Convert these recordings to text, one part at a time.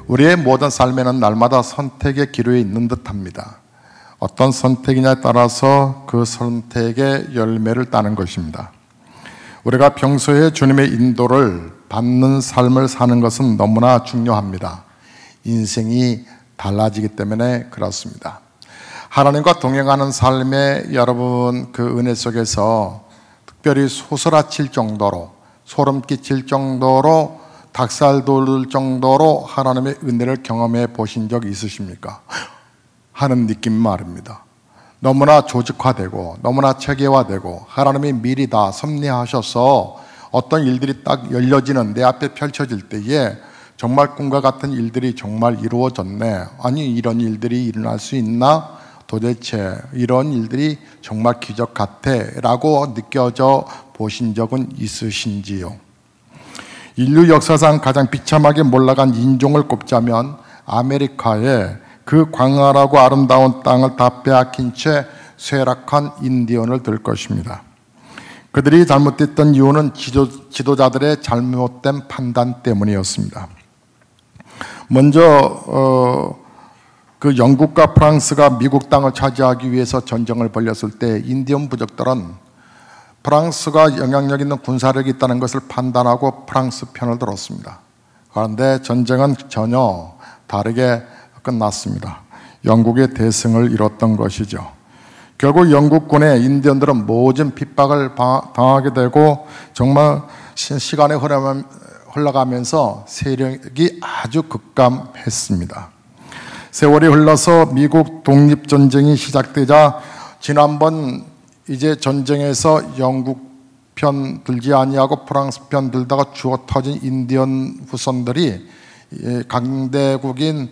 우리의 모든 삶에는 날마다 선택의 기로에 있는 듯합니다. 어떤 선택이냐에 따라서 그 선택의 열매를 따는 것입니다. 우리가 평소에 주님의 인도를 받는 삶을 사는 것은 너무나 중요합니다. 인생이 달라지기 때문에 그렇습니다. 하나님과 동행하는 삶에 여러분 그 은혜 속에서 특별히 소스라칠 정도로, 소름 끼칠 정도로, 닭살 돋을 정도로 하나님의 은혜를 경험해 보신 적 있으십니까? 하는 느낌 말입니다. 너무나 조직화되고 너무나 체계화되고 하나님이 미리 다 섭리하셔서 어떤 일들이 딱 열려지는 내 앞에 펼쳐질 때에 정말 꿈과 같은 일들이 정말 이루어졌네. 아니 이런 일들이 일어날 수 있나? 도대체 이런 일들이 정말 기적 같아 라고 느껴져 보신 적은 있으신지요? 인류 역사상 가장 비참하게 몰락한 인종을 꼽자면 아메리카의 그 광활하고 아름다운 땅을 다 빼앗긴 채 쇠락한 인디언을 들 것입니다. 그들이 잘못됐던 이유는 지도자들의 잘못된 판단 때문이었습니다. 먼저 그 영국과 프랑스가 미국 땅을 차지하기 위해서 전쟁을 벌였을 때 인디언 부족들은 프랑스가 영향력 있는 군사력이 있다는 것을 판단하고 프랑스 편을 들었습니다. 그런데 전쟁은 전혀 다르게 끝났습니다. 영국의 대승을 이뤘던 것이죠. 결국 영국군의 인디언들은 모진 핍박을 당하게 되고 정말 시간이 흘러가면서 세력이 아주 급감했습니다. 세월이 흘러서 미국 독립전쟁이 시작되자 지난번 이제 전쟁에서 영국 편 들지 아니하고 프랑스 편 들다가 죽어 터진 인디언 후손들이 강대국인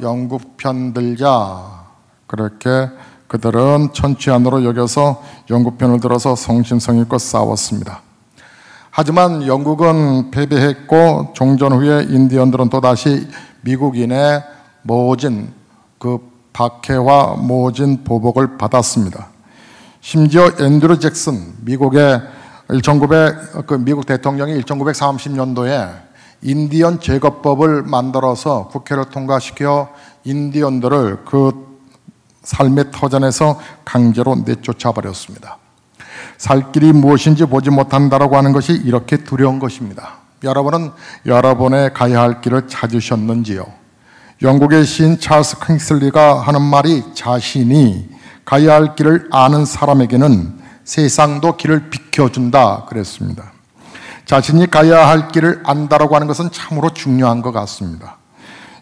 영국 편 들자 그렇게 그들은 천추안으로 여겨서 영국 편을 들어서 성심성의껏 싸웠습니다. 하지만 영국은 패배했고 종전 후에 인디언들은 또다시 미국인의 모진 그 박해와 모진 보복을 받았습니다. 심지어 앤드루 잭슨 미국 대통령이 1930년도에 인디언 제거법을 만들어서 국회를 통과시켜 인디언들을 그 삶의 터전에서 강제로 내쫓아 버렸습니다. 살 길이 무엇인지 보지 못한다라고 하는 것이 이렇게 두려운 것입니다. 여러분은 여러분의 가야 할 길을 찾으셨는지요? 영국의 시인 찰스 킹슬리가 하는 말이 자신이 가야 할 길을 아는 사람에게는 세상도 길을 비켜준다 그랬습니다. 자신이 가야 할 길을 안다라고 하는 것은 참으로 중요한 것 같습니다.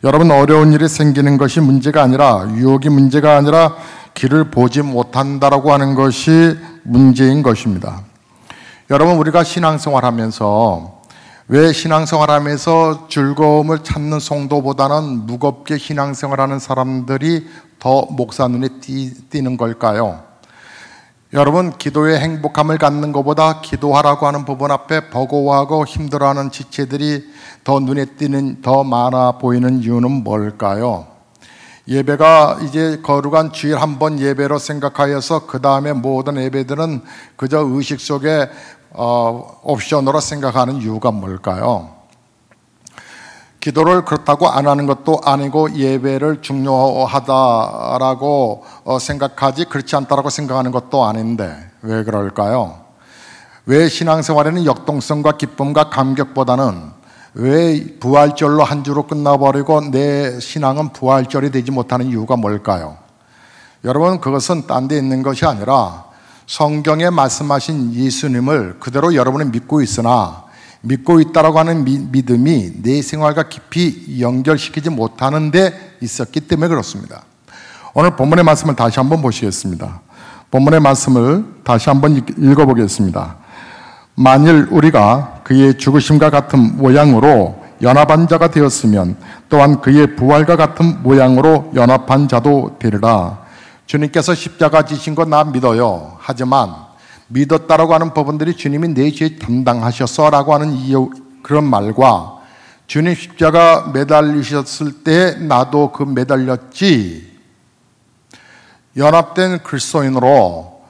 여러분 어려운 일이 생기는 것이 문제가 아니라 유혹이 문제가 아니라 길을 보지 못한다라고 하는 것이 문제인 것입니다. 여러분 우리가 신앙생활하면서 왜 신앙생활하면서 즐거움을 찾는 성도보다는 무겁게 신앙생활하는 사람들이 더 목사 눈에 띄는 걸까요? 여러분 기도에 행복함을 갖는 것보다 기도하라고 하는 부분 앞에 버거워하고 힘들어하는 지체들이 더 눈에 띄는 더 많아 보이는 이유는 뭘까요? 예배가 이제 거룩한 주일 한 번 예배로 생각하여서 그 다음에 모든 예배들은 그저 의식 속에 옵션으로 생각하는 이유가 뭘까요? 기도를 그렇다고 안 하는 것도 아니고 예배를 중요하다라고 생각하지 그렇지 않다라고 생각하는 것도 아닌데 왜 그럴까요? 왜 신앙생활에는 역동성과 기쁨과 감격보다는 왜 부활절로 한 주로 끝나버리고 내 신앙은 부활절이 되지 못하는 이유가 뭘까요? 여러분 그것은 딴 데 있는 것이 아니라 성경에 말씀하신 예수님을 그대로 여러분이 믿고 있으나 믿고 있다라고 하는 믿음이 내 생활과 깊이 연결시키지 못하는 데 있었기 때문에 그렇습니다. 오늘 본문의 말씀을 다시 한번 보시겠습니다. 본문의 말씀을 다시 한번 읽어보겠습니다. 만일 우리가 그의 죽으심과 같은 모양으로 연합한 자가 되었으면 또한 그의 부활과 같은 모양으로 연합한 자도 되리라. 주님께서 십자가 지신 거 나 믿어요. 하지만 믿었다라고 하는 부분들이 주님이 내 죄 담당하셨어라고 하는 그런 말과 주님 십자가 매달리셨을 때 나도 그 매달렸지 연합된 그리스도인으로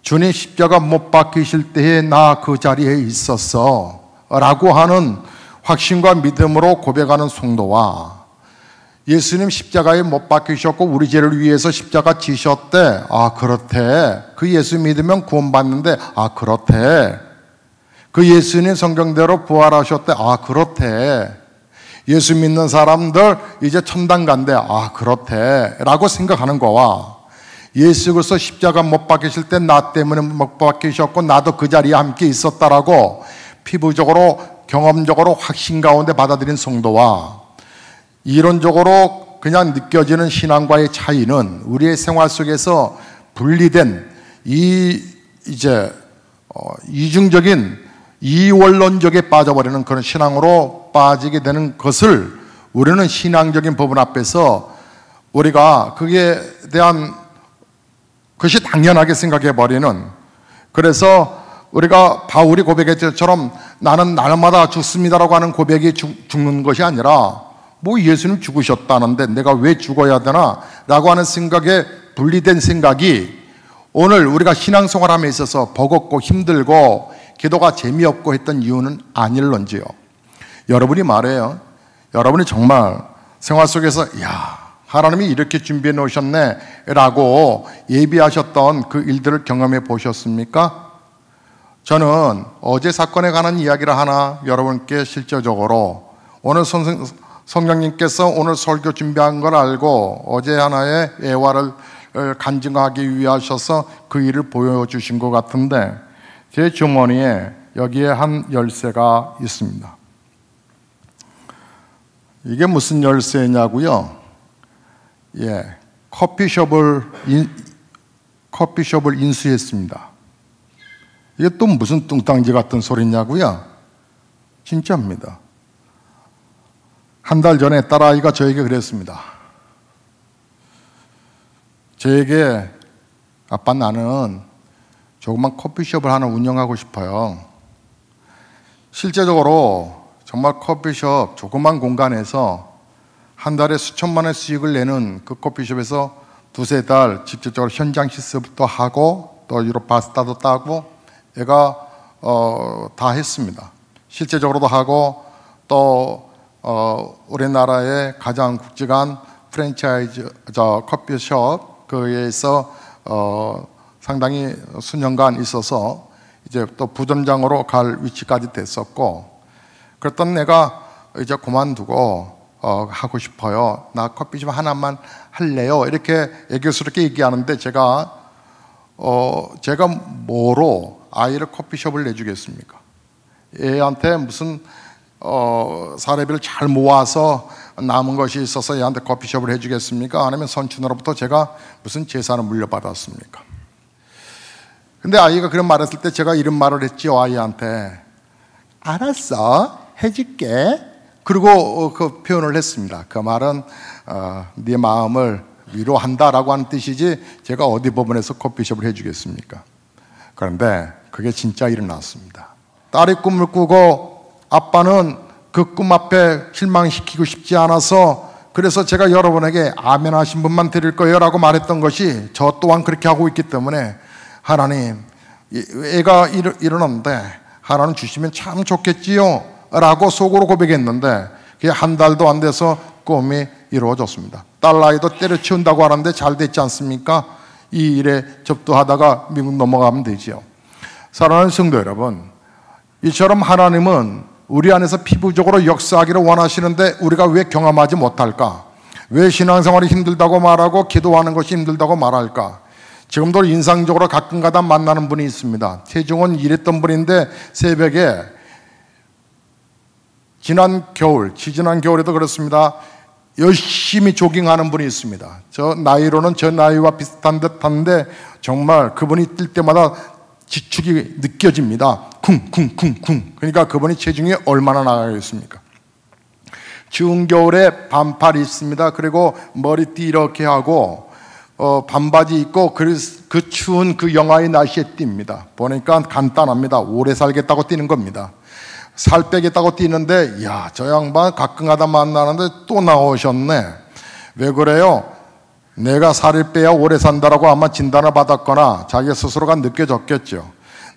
주님 십자가 못 박히실 때에 나 그 자리에 있었어 라고 하는 확신과 믿음으로 고백하는 성도와 예수님 십자가에 못 박히셨고 우리 죄를 위해서 십자가 지셨대. 아, 그렇대. 그 예수 믿으면 구원받는데, 아, 그렇대. 그 예수님 성경대로 부활하셨대. 아, 그렇대. 예수 믿는 사람들 이제 천당 간대. 아, 그렇대. 라고 생각하는 거와 예수 그리스도 십자가 못 박히실 때 나 때문에 못 박히셨고 나도 그 자리에 함께 있었다라고 피부적으로 경험적으로 확신 가운데 받아들인 성도와 이론적으로 그냥 느껴지는 신앙과의 차이는 우리의 생활 속에서 분리된 이중적인 이원론적에 빠져버리는 그런 신앙으로 빠지게 되는 것을 우리는 신앙적인 부분 앞에서 우리가 그에 대한 것이 당연하게 생각해 버리는, 그래서 우리가 바울이 고백했던 것처럼 나는 날마다 죽습니다라고 하는 고백이 죽는 것이 아니라 뭐 예수님 죽으셨다는데 내가 왜 죽어야 되나? 라고 하는 생각에 분리된 생각이 오늘 우리가 신앙생활함에 있어서 버겁고 힘들고 기도가 재미없고 했던 이유는 아닐런지요. 여러분이 말해요. 여러분이 정말 생활 속에서 야, 하나님이 이렇게 준비해 놓으셨네 라고 예비하셨던 그 일들을 경험해 보셨습니까? 저는 어제 사건에 관한 이야기를 하나 여러분께 실제적으로 오늘 성령님께서 오늘 설교 준비한 걸 알고 어제 하나의 애화를 간증하기 위하셔서 그 일을 보여주신 것 같은데 제 주머니에 여기에 한 열쇠가 있습니다. 이게 무슨 열쇠냐고요? 예, 커피숍을 인수했습니다. 이게 또 무슨 뚱땅지 같은 소리냐고요? 진짜입니다. 한 달 전에 딸아이가 저에게 그랬습니다. 저에게 아빠 나는 조그만 커피숍을 하나 운영하고 싶어요. 실제적으로 정말 커피숍 조그만 공간에서 한 달에 수천만 원 수익을 내는 그 커피숍에서 두세 달 직접적으로 현장 실습도 하고 또 유럽 바스타도 따고 얘가 다 했습니다. 실제적으로도 하고 또 우리나라의 가장 굵직한 프랜차이즈 커피숍 그에서 상당히 수년간 있어서 이제 또 부점장으로 갈 위치까지 됐었고, 그랬던 내가 이제 그만두고 하고 싶어요. 나 커피숍 하나만 할래요. 이렇게 애교스럽게 얘기하는데 제가 뭐로 아이를 커피숍을 내주겠습니까? 애한테 무슨 사례비를 잘 모아서 남은 것이 있어서 얘한테 커피숍을 해주겠습니까? 아니면 선친으로부터 제가 무슨 재산을 물려받았습니까? 근데 아이가 그런 말을 했을 때 제가 이런 말을 했지요. 아이한테 알았어, 해줄게. 그리고 그 표현을 했습니다. 그 말은 네 마음을 위로한다라고 하는 뜻이지 제가 어디 법원에서 커피숍을 해주겠습니까? 그런데 그게 진짜 일어났습니다. 딸이 꿈을 꾸고 아빠는 그 꿈 앞에 실망시키고 싶지 않아서 그래서 제가 여러분에게 아멘 하신 분만 드릴 거예요 라고 말했던 것이 저 또한 그렇게 하고 있기 때문에 하나님, 애가 일어났는데 하나님 주시면 참 좋겠지요 라고 속으로 고백했는데 그게 한 달도 안 돼서 꿈이 이루어졌습니다. 딸 아이도 때려치운다고 하는데 잘 됐지 않습니까? 이 일에 접두하다가 미국 넘어가면 되지요. 사랑하는 성도 여러분, 이처럼 하나님은 우리 안에서 피부적으로 역사하기를 원하시는데 우리가 왜 경험하지 못할까? 왜 신앙생활이 힘들다고 말하고 기도하는 것이 힘들다고 말할까? 지금도 인상적으로 가끔가다 만나는 분이 있습니다. 태중은 일했던 분인데 새벽에 지지난 겨울에도 그렇습니다. 열심히 조깅하는 분이 있습니다. 저 나이로는 저 나이와 비슷한 듯한데 정말 그분이 뛸 때마다 지축이 느껴집니다. 쿵쿵쿵쿵. 그러니까 그분이 체중이 얼마나 나가겠습니까? 추운 겨울에 반팔 입습니다. 그리고 머리띠 이렇게 하고 반바지 입고 그 추운 그 영하의 날씨에 뜁니다. 보니까 간단합니다. 오래 살겠다고 뛰는 겁니다. 살 빼겠다고 뛰는데 야, 저 양반 가끔가다 만나는데 또 나오셨네. 왜 그래요? 내가 살을 빼야 오래 산다라고 아마 진단을 받았거나 자기 스스로가 느껴졌겠죠.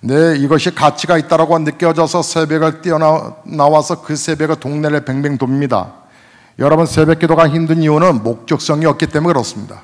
이것이 가치가 있다라고 느껴져서 새벽을 뛰어나와서 그 새벽에 동네를 뱅뱅 돕니다. 여러분, 새벽 기도가 힘든 이유는 목적성이 없기 때문에 그렇습니다.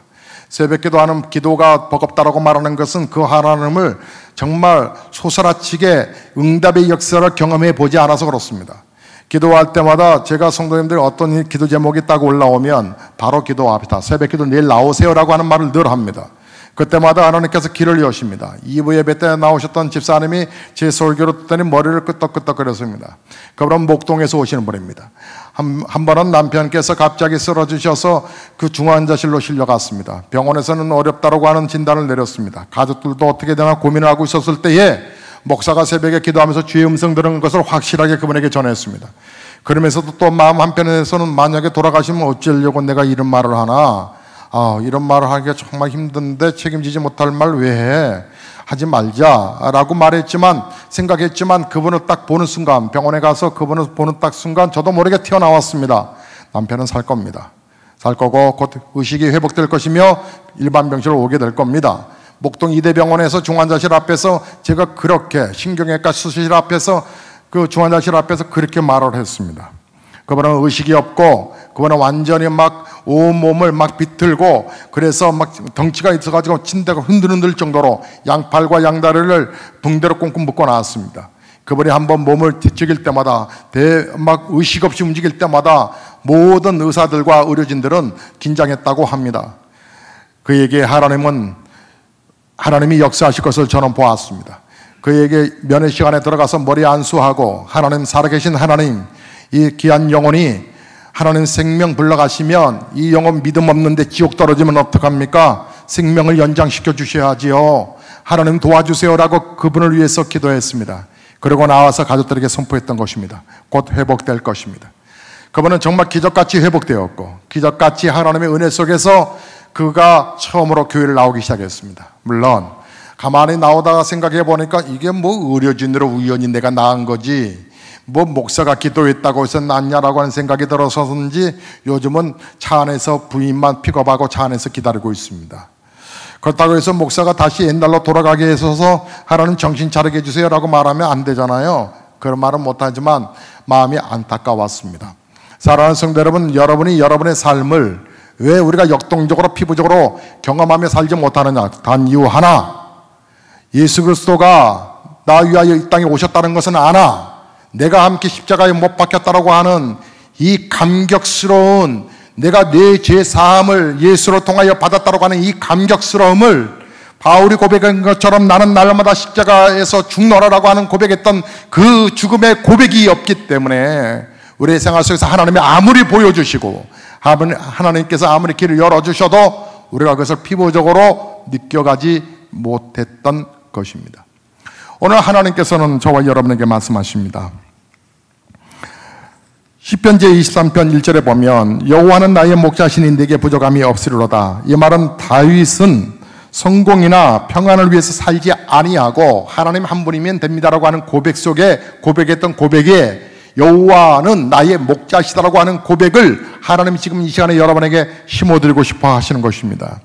새벽 기도하는 기도가 버겁다라고 말하는 것은 그 하나님을 정말 소스라치게 응답의 역사를 경험해 보지 않아서 그렇습니다. 기도할 때마다 제가 성도님들이 어떤 기도 제목이 딱 올라오면 바로 기도합니다. 새벽 기도 내일 나오세요라고 하는 말을 늘 합니다. 그때마다 하나님께서 길을 여십니다. 2부 예배 때 나오셨던 집사님이 제 설교를 듣더니 머리를 끄덕끄덕거렸습니다. 그분은 목동에서 오시는 분입니다. 한 번은 남편께서 갑자기 쓰러지셔서 그 중환자실로 실려갔습니다. 병원에서는 어렵다고 하는 진단을 내렸습니다. 가족들도 어떻게 되나 고민을 하고 있었을 때에 목사가 새벽에 기도하면서 주의 음성 들은 것을 확실하게 그분에게 전했습니다. 그러면서도 또 마음 한편에서는 만약에 돌아가시면 어쩌려고 내가 이런 말을 하나, 이런 말을 하기가 정말 힘든데 책임지지 못할 말 왜 해? 하지 말자라고 생각했지만 그분을 딱 보는 순간, 병원에 가서 그분을 보는 딱 순간 저도 모르게 튀어나왔습니다. 남편은 살 겁니다. 살 거고 곧 의식이 회복될 것이며 일반 병실로 오게 될 겁니다. 목동 이대병원에서 중환자실 앞에서 제가 그렇게 신경외과 수술실 앞에서 그 중환자실 앞에서 그렇게 말을 했습니다. 그분은 의식이 없고 그분은 완전히 막 온몸을 막 비틀고 그래서 막 덩치가 있어가지고 침대가 흔들흔들 정도로 양팔과 양다리를 붕대로 꽁꽁 묶고 나왔습니다. 그분이 한번 몸을 뒤척일 때마다 막 의식 없이 움직일 때마다 모든 의사들과 의료진들은 긴장했다고 합니다. 그에게 하나님이 역사하실 것을 저는 보았습니다. 그에게 면회 시간에 들어가서 머리 안수하고 하나님, 살아계신 하나님, 이 귀한 영혼이 하나님 생명 불러가시면 이 영혼 믿음 없는데 지옥 떨어지면 어떡합니까? 생명을 연장시켜 주셔야지요. 하나님 도와주세요라고 그분을 위해서 기도했습니다. 그리고 나와서 가족들에게 선포했던 것입니다. 곧 회복될 것입니다. 그분은 정말 기적같이 회복되었고 기적같이 하나님의 은혜 속에서 그가 처음으로 교회를 나오기 시작했습니다. 물론 가만히 나오다가 생각해 보니까 이게 뭐 의료진으로 우연히 내가 나은 거지 뭐 목사가 기도했다고 해서 낫냐라고 하는 생각이 들어서인지 요즘은 차 안에서 부인만 픽업하고 차 안에서 기다리고 있습니다. 그렇다고 해서 목사가 다시 옛날로 돌아가게 해서 하나님 정신 차리게 해주세요라고 말하면 안 되잖아요. 그런 말은 못하지만 마음이 안타까웠습니다. 사랑하는 성도 여러분, 여러분이 여러분의 삶을 왜 우리가 역동적으로 피부적으로 경험하며 살지 못하느냐? 단 이유 하나, 예수 그리스도가 나 위하여 이 땅에 오셨다는 것은 아나 내가 함께 십자가에 못 박혔다라고 하는 이 감격스러운 내가 내 죄 사함을 예수로 통하여 받았다라고 하는 이 감격스러움을 바울이 고백한 것처럼 나는 날마다 십자가에서 죽노라라고 하는 고백했던 그 죽음의 고백이 없기 때문에 우리의 생활 속에서 하나님이 아무리 보여주시고 하나님께서 아무리 길을 열어주셔도 우리가 그것을 피부적으로 느껴가지 못했던 것입니다. 오늘 하나님께서는 저와 여러분에게 말씀하십니다. 시편 제23편 1절에 보면 여호와는 나의 목자시니 내게 부족함이 없으리로다. 이 말은 다윗은 성공이나 평안을 위해서 살지 아니하고 하나님 한 분이면 됩니다라고 하는 고백 속에 고백했던 고백에 여호와는 나의 목자시다라고 하는 고백을 하나님이 지금 이 시간에 여러분에게 심어드리고 싶어 하시는 것입니다.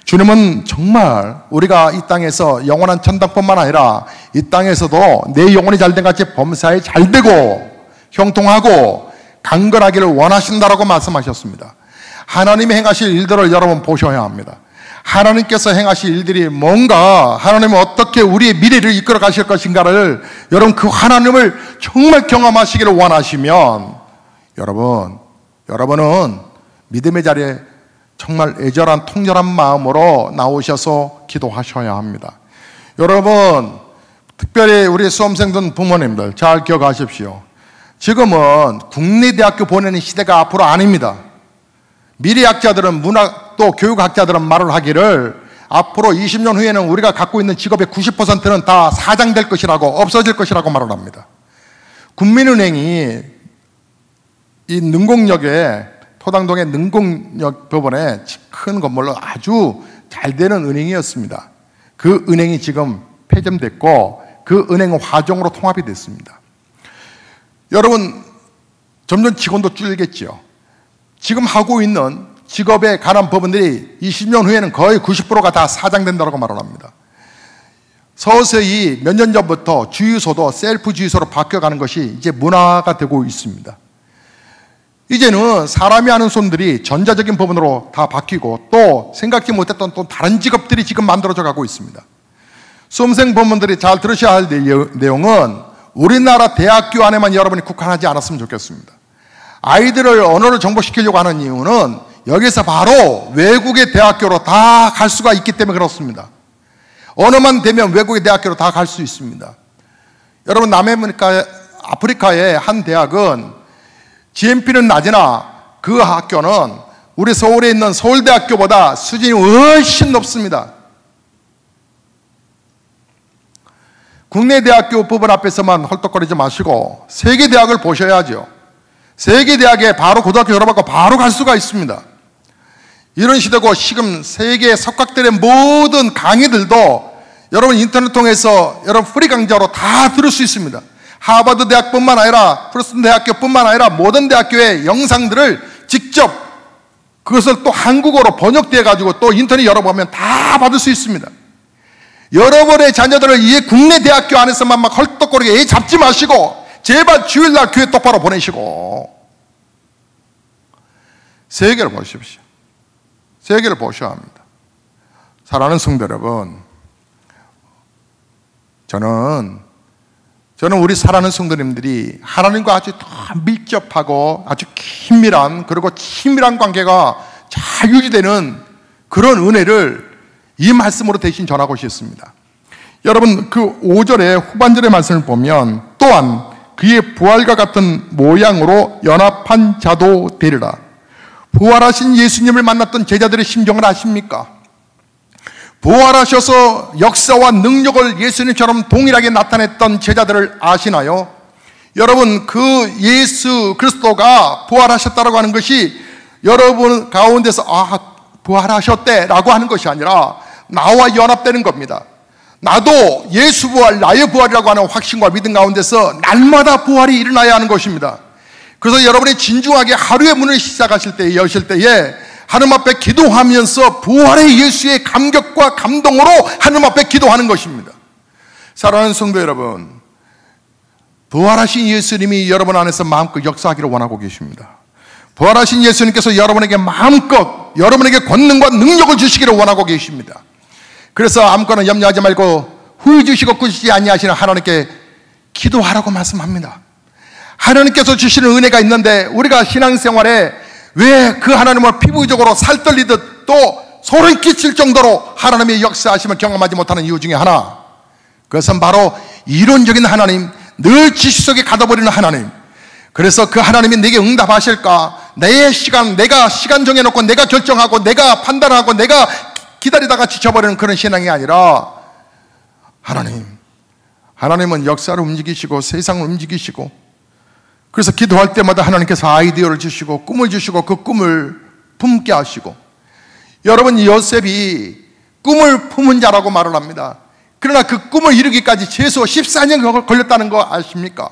주님은 정말 우리가 이 땅에서 영원한 천당뿐만 아니라 이 땅에서도 내 영혼이 잘된 같이 범사에 잘되고 형통하고 강건하기를 원하신다라고 말씀하셨습니다. 하나님이 행하실 일들을 여러분 보셔야 합니다. 하나님께서 행하실 일들이 뭔가, 하나님은 어떻게 우리의 미래를 이끌어 가실 것인가를 여러분 그 하나님을 정말 경험하시기를 원하시면 여러분은 믿음의 자리에 정말 애절한 통렬한 마음으로 나오셔서 기도하셔야 합니다. 여러분, 특별히 우리 수험생들 부모님들 잘 기억하십시오. 지금은 국내대학교 보내는 시대가 앞으로 아닙니다. 미래학자들은 또 교육학자들은 말을 하기를 앞으로 20년 후에는 우리가 갖고 있는 직업의 90%는 다 사장될 것이라고, 없어질 것이라고 말을 합니다. 국민은행이 이 능곡역에 토당동의 능곡역 법원에 큰 건물로 아주 잘 되는 은행이었습니다. 그 은행이 지금 폐점됐고 그 은행은 화종으로 통합이 됐습니다. 여러분, 점점 직원도 줄겠지요. 지금 하고 있는 직업에 관한 법원들이 20년 후에는 거의 90%가 다 사장된다고 말을 합니다. 서서히 몇 년 전부터 주유소도 셀프 주유소로 바뀌어가는 것이 이제 문화가 되고 있습니다. 이제는 사람이 하는 손들이 전자적인 부분으로 다 바뀌고 또 생각지 못했던 또 다른 직업들이 지금 만들어져 가고 있습니다. 수험생 부모님들이 잘 들으셔야 할 내용은 우리나라 대학교 안에만 여러분이 국한하지 않았으면 좋겠습니다. 아이들을 언어를 정복시키려고 하는 이유는 여기서 바로 외국의 대학교로 다 갈 수가 있기 때문에 그렇습니다. 언어만 되면 외국의 대학교로 다 갈 수 있습니다. 여러분, 남아프리카의 한 대학은 GMP는 낮으나 그 학교는 우리 서울에 있는 서울대학교보다 수준이 훨씬 높습니다. 국내 대학교 부분 앞에서만 헐떡거리지 마시고 세계 대학을 보셔야죠. 세계 대학에 바로 고등학교 졸업하고 바로 갈 수가 있습니다. 이런 시대고 지금 세계 석학들의 모든 강의들도 여러분 인터넷 통해서 여러분 프리 강좌로 다 들을 수 있습니다. 하버드 대학뿐만 아니라 프린스턴 대학교뿐만 아니라 모든 대학교의 영상들을 직접 그것을 또 한국어로 번역되어 가지고 또 인터넷 열어보면 다 받을 수 있습니다. 여러분의 자녀들을 이 국내 대학교 안에서만 막 헐떡거리게 잡지 마시고 제발 주일날 교회 똑바로 보내시고 세계를 보십시오. 세계를 보셔야 합니다. 사랑하는 성도 여러분, 저는 우리 사랑하는 성도님들이 하나님과 아주 더 밀접하고 아주 긴밀한 그리고 친밀한 관계가 잘 유지되는 그런 은혜를 이 말씀으로 대신 전하고 싶습니다. 여러분, 그 5절의 후반절의 말씀을 보면 또한 그의 부활과 같은 모양으로 연합한 자도 되리라. 부활하신 예수님을 만났던 제자들의 심정을 아십니까? 부활하셔서 역사와 능력을 예수님처럼 동일하게 나타냈던 제자들을 아시나요? 여러분, 그 예수 그리스도가 부활하셨다고 하는 것이 여러분 가운데서 부활하셨대라고 하는 것이 아니라 나와 연합되는 겁니다. 나도 예수 부활, 나의 부활이라고 하는 확신과 믿음 가운데서 날마다 부활이 일어나야 하는 것입니다. 그래서 여러분이 진중하게 하루의 문을 시작하실 때, 여실 때에 하나님 앞에 기도하면서 부활의 예수의 감격과 감동으로 하나님 앞에 기도하는 것입니다. 사랑하는 성도 여러분, 부활하신 예수님이 여러분 안에서 마음껏 역사하기를 원하고 계십니다. 부활하신 예수님께서 여러분에게 마음껏 여러분에게 권능과 능력을 주시기를 원하고 계십니다. 그래서 아무거나 염려하지 말고 후회 주시고 꾸짖지 아니하시는 하나님께 기도하라고 말씀합니다. 하나님께서 주시는 은혜가 있는데 우리가 신앙생활에 왜 그 하나님을 피부적으로 살떨리듯 또 소름 끼칠 정도로 하나님의 역사하심을 경험하지 못하는 이유 중에 하나, 그것은 바로 이론적인 하나님, 늘 지식 속에 가둬버리는 하나님. 그래서 그 하나님이 내게 응답하실까, 내 시간, 내가 시간 정해놓고 내가 결정하고 내가 판단하고 내가 기다리다가 지쳐버리는 그런 신앙이 아니라 하나님은 역사를 움직이시고 세상을 움직이시고, 그래서 기도할 때마다 하나님께서 아이디어를 주시고 꿈을 주시고 그 꿈을 품게 하시고, 여러분 요셉이 꿈을 품은 자라고 말을 합니다. 그러나 그 꿈을 이루기까지 최소 14년 걸렸다는 거 아십니까?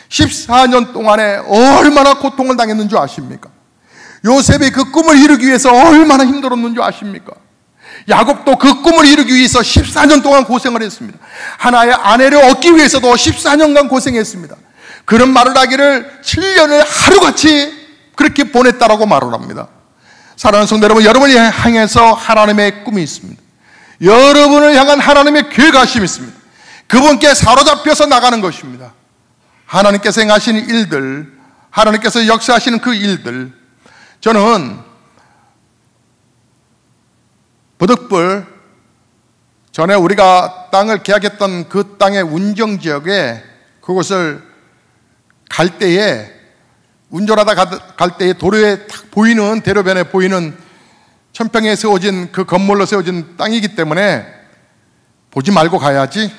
14년 동안에 얼마나 고통을 당했는 줄 아십니까? 요셉이 그 꿈을 이루기 위해서 얼마나 힘들었는 줄 아십니까? 야곱도 그 꿈을 이루기 위해서 14년 동안 고생을 했습니다. 하나의 아내를 얻기 위해서도 14년간 고생했습니다. 그런 말을 하기를 7년을 하루같이 그렇게 보냈다라고 말을 합니다. 사랑하는 성도 여러분, 여러분이 향해서 하나님의 꿈이 있습니다. 여러분을 향한 하나님의 계획하심이 있습니다. 그분께 사로잡혀서 나가는 것입니다. 하나님께서 행하시는 일들, 하나님께서 역사하시는 그 일들, 저는 부득불 전에 우리가 땅을 계약했던 그 땅의 운정지역에 그곳을 갈 때에, 운전하다 갈 때에 도로에 탁 보이는, 대로변에 보이는 천평에 세워진 그 건물로 세워진 땅이기 때문에 보지 말고 가야지.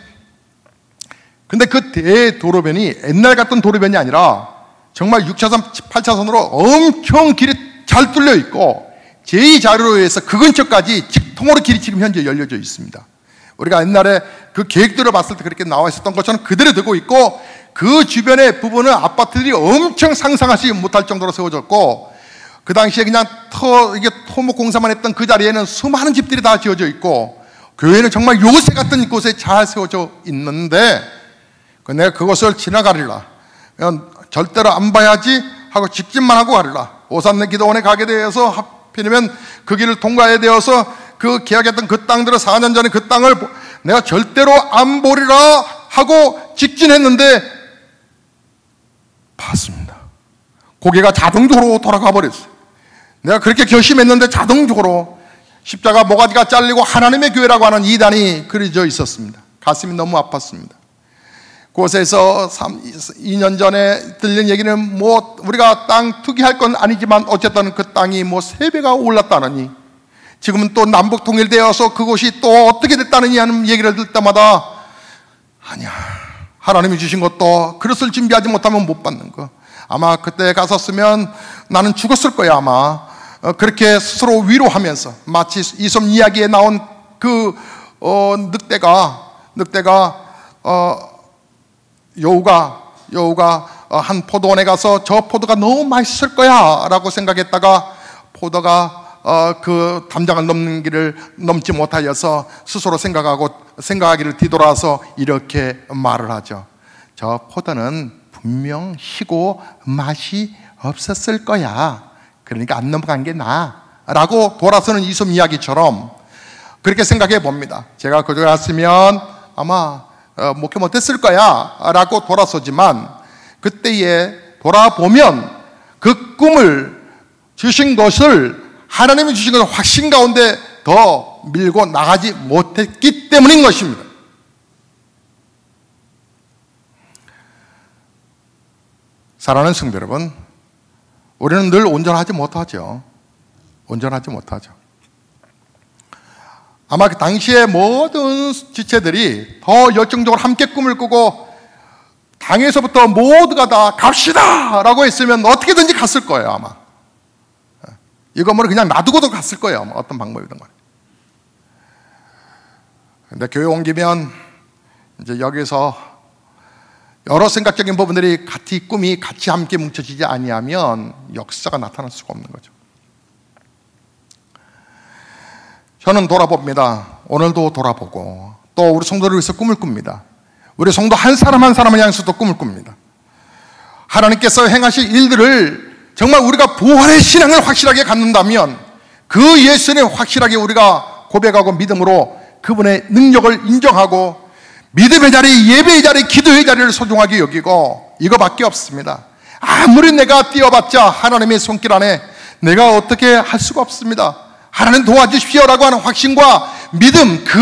근데 그 대도로변이 옛날 같은 도로변이 아니라 정말 6차선, 8차선으로 엄청 길이 잘 뚫려 있고 제2자료로 해서 그 근처까지 직통으로 길이 지금 현재 열려져 있습니다. 우리가 옛날에 그 계획들을 봤을 때 그렇게 나와 있었던 것처럼 그대로 되고 있고, 그 주변의 부분은 아파트들이 엄청 상상하지 못할 정도로 세워졌고, 그 당시에 그냥 이게 토목 공사만 했던 그 자리에는 수많은 집들이 다 지어져 있고, 교회는 정말 요새 같은 곳에 잘 세워져 있는데 내가 그것을 지나가리라. 절대로 안 봐야지 하고 직진만 하고 가리라. 오산내 기도원에 가게 되어서 하필이면 그 길을 통과해야 되어서 그 계약했던 그 땅들을 4년 전에 그 땅을 내가 절대로 안 보리라 하고 직진했는데 봤습니다. 고개가 자동적으로 돌아가 버렸어요. 내가 그렇게 결심했는데 자동적으로 십자가 모가지가 잘리고 하나님의 교회라고 하는 이단이 그려져 있었습니다. 가슴이 너무 아팠습니다. 그곳에서 2년 전에 들린 얘기는 뭐 우리가 땅 투기할 건 아니지만 어쨌든 그 땅이 뭐 3배가 올랐다느니 지금은 또 남북 통일되어서 그곳이 또 어떻게 됐다느니 하는 얘기를 들을 때마다 아니야, 하나님이 주신 것도 그릇을 준비하지 못하면 못 받는 거. 아마 그때 갔었으면 나는 죽었을 거야 아마. 그렇게 스스로 위로하면서 마치 이솝 이야기에 나온 그 늑대가 여우가 한 포도원에 가서 저 포도가 너무 맛있을 거야 라고 생각했다가 포도가 그 담장을 넘는 길을 넘지 못하여서 스스로 생각하기를 뒤돌아서 이렇게 말을 하죠. 저 포도는 분명 희고 맛이 없었을 거야. 그러니까 안 넘어간 게 나아 라고 돌아서는 이솝 이야기처럼 그렇게 생각해 봅니다. 제가 그쪽에 갔으면 아마 목회 못했을 거야 라고 돌아서지만 그때에 돌아보면 그 꿈을 주신 것을 하나님이 주신 것을 확신 가운데 더 밀고 나가지 못했기 때문인 것입니다. 사랑하는 성도 여러분, 우리는 늘 온전하지 못하죠. 아마 그 당시에 모든 지체들이 더 열정적으로 함께 꿈을 꾸고 당에서부터 모두가 다 갑시다 라고 했으면 어떻게든지 갔을 거예요 아마. 이 건물을 그냥 놔두고도 갔을 거예요 아마. 어떤 방법이든 간에. 근데 교회 옮기면 이제 여기서 여러 생각적인 부분들이 꿈이 같이 함께 뭉쳐지지 아니하면 역사가 나타날 수가 없는 거죠. 저는 돌아봅니다. 오늘도 돌아보고 또 우리 성도를 위해서 꿈을 꿉니다. 우리 성도 한 사람 한 사람을 향해서도 꿈을 꿉니다. 하나님께서 행하실 일들을 정말 우리가 부활의 신앙을 확실하게 갖는다면 그 예수님 확실하게 우리가 고백하고 믿음으로 그분의 능력을 인정하고 믿음의 자리, 예배의 자리, 기도의 자리를 소중하게 여기고 이거밖에 없습니다. 아무리 내가 뛰어봤자 하나님의 손길 안에 내가 어떻게 할 수가 없습니다. 하나님 도와주십시오라고 하는 확신과 믿음, 그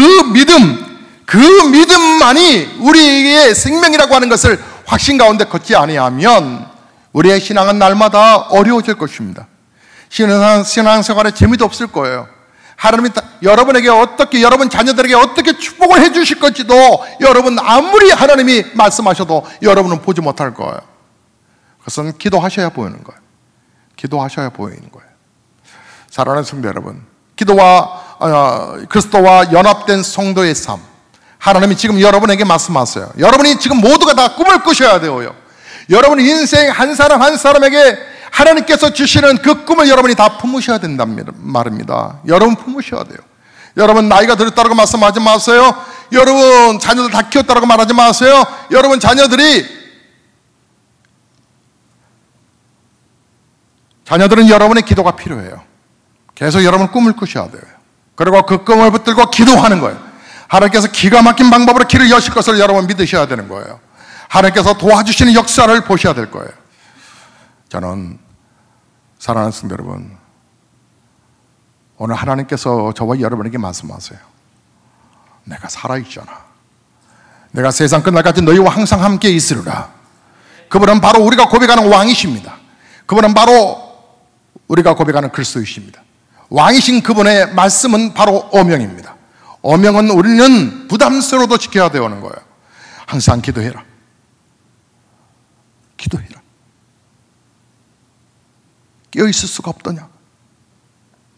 믿음만이 우리의 생명이라고 하는 것을 확신 가운데 걷지 아니하면 우리의 신앙은 날마다 어려워질 것입니다. 신앙생활에 재미도 없을 거예요. 하나님이 여러분에게 어떻게, 여러분 자녀들에게 어떻게 축복을 해주실 건지도 여러분 아무리 하나님이 말씀하셔도 여러분은 보지 못할 거예요. 그것은 기도하셔야 보이는 거예요. 사랑하는 성도 여러분, 그리스도와 연합된 성도의 삶, 하나님이 지금 여러분에게 말씀하세요. 여러분이 지금 모두가 다 꿈을 꾸셔야 돼요. 여러분 인생 한 사람 한 사람에게 하나님께서 주시는 그 꿈을 여러분이 다 품으셔야 된다는 말입니다. 여러분 품으셔야 돼요. 여러분 나이가 들었다고 말씀하지 마세요. 여러분 자녀들 다 키웠다고 말하지 마세요. 여러분 자녀들은 여러분의 기도가 필요해요. 계속 여러분 꿈을 꾸셔야 돼요. 그리고 그 꿈을 붙들고 기도하는 거예요. 하나님께서 기가 막힌 방법으로 길을 여실 것을 여러분 믿으셔야 되는 거예요. 하나님께서 도와주시는 역사를 보셔야 될 거예요. 저는 사랑하는 성도 여러분, 오늘 하나님께서 저와 여러분에게 말씀하세요. 내가 살아있잖아. 내가 세상 끝날까지 너희와 항상 함께 있으리라. 그분은 바로 우리가 고백하는 왕이십니다. 그분은 바로 우리가 고백하는 그리스도이십니다. 왕이신 그분의 말씀은 바로 어명입니다. 어명은 우리는 부담스러워도 지켜야 되는 거예요. 항상 기도해라. 깨어있을 수가 없더냐.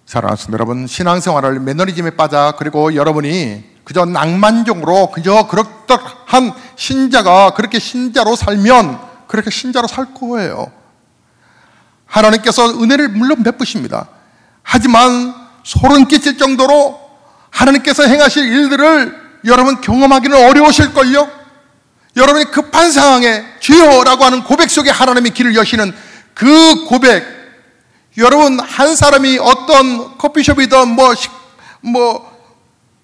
사랑하는 성도 여러분, 신앙생활을 매너리즘에 빠져 그리고 여러분이 그저 낭만적으로 그저 그렇듯한 신자가 그렇게 신자로 살면 그렇게 신자로 살 거예요. 하나님께서 은혜를 물론 베푸십니다. 하지만 소름 끼칠 정도로 하나님께서 행하실 일들을 여러분 경험하기는 어려우실걸요? 여러분이 급한 상황에 주여라고 하는 고백 속에 하나님의 길을 여시는 그 고백, 여러분 한 사람이 어떤 커피숍이든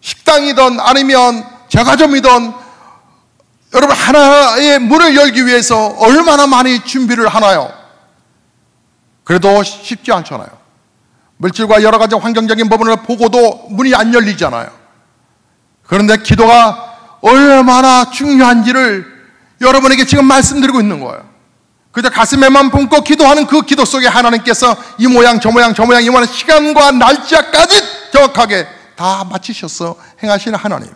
식당이든 아니면 제과점이든 여러분 하나의 문을 열기 위해서 얼마나 많이 준비를 하나요? 그래도 쉽지 않잖아요. 물질과 여러 가지 환경적인 부분을 보고도 문이 안 열리잖아요. 그런데 기도가 얼마나 중요한지를 여러분에게 지금 말씀드리고 있는 거예요. 그저 가슴에만 품고 기도하는 그 기도 속에 하나님께서 이 모양 저 모양 저 모양 이 모양 시간과 날짜까지 정확하게 다 맞추셔서 행하시는 하나님.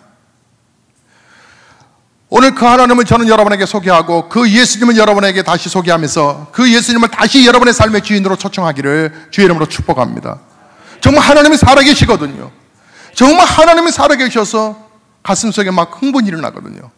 오늘 그 하나님을 저는 여러분에게 소개하고 그 예수님을 여러분에게 다시 소개하면서 그 예수님을 다시 여러분의 삶의 주인으로 초청하기를 주의 이름으로 축복합니다. 정말 하나님이 살아계시거든요. 정말 하나님이 살아계셔서 가슴속에 막 흥분이 일어나거든요.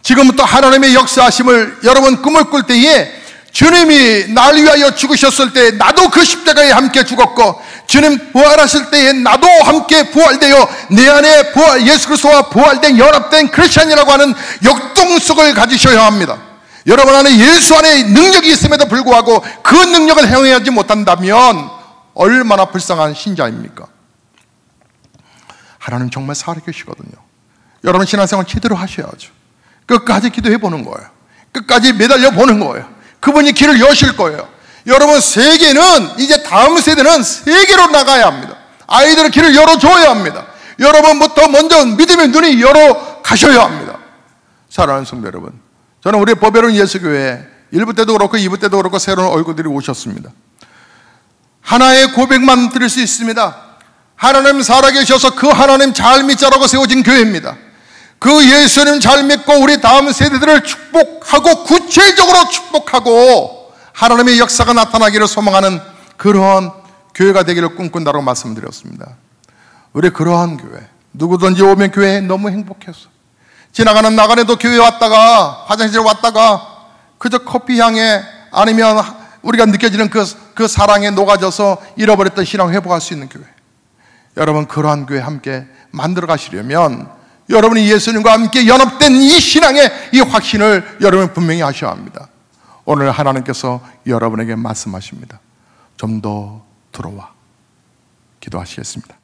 지금부터 하나님의 역사하심을 여러분 꿈을 꿀 때에 주님이 날 위하여 죽으셨을 때 나도 그 십자가에 함께 죽었고 주님 부활하실 때에 나도 함께 부활되어 내 안에 예수 그리스도와 부활된 연합된 크리스천이라고 하는 역동성을 가지셔야 합니다. 여러분 안에 예수 안에 능력이 있음에도 불구하고 그 능력을 행하지 못한다면 얼마나 불쌍한 신자입니까? 하나님 정말 살아계시거든요. 여러분 신앙생활 제대로 하셔야죠. 끝까지 기도해 보는 거예요. 끝까지 매달려 보는 거예요. 그분이 길을 여실 거예요. 여러분 세계는 이제 다음 세대는 세계로 나가야 합니다. 아이들의 길을 열어줘야 합니다. 여러분부터 먼저 믿음의 눈이 열어 가셔야 합니다. 사랑하는 성도 여러분, 저는 우리 보배로운 예수교회 1부 때도 그렇고 2부 때도 그렇고 새로운 얼굴들이 오셨습니다. 하나의 고백만 드릴 수 있습니다. 하나님 살아계셔서 그 하나님 잘 믿자라고 세워진 교회입니다. 그 예수님 잘 믿고 우리 다음 세대들을 축복하고 구체적으로 축복하고 하나님의 역사가 나타나기를 소망하는 그러한 교회가 되기를 꿈꾼다고 말씀드렸습니다. 우리 그러한 교회, 누구든지 오면 교회에 너무 행복해서 지나가는 나가네도 교회 왔다가 화장실 왔다가 그저 커피 향에 아니면 우리가 느껴지는 그 사랑에 녹아져서 잃어버렸던 신앙을 회복할 수 있는 교회, 여러분 그러한 교회 함께 만들어 가시려면 여러분이 예수님과 함께 연합된 이 신앙의 이 확신을 여러분 분명히 하셔야 합니다. 오늘 하나님께서 여러분에게 말씀하십니다. 좀 더 들어와. 기도하시겠습니다.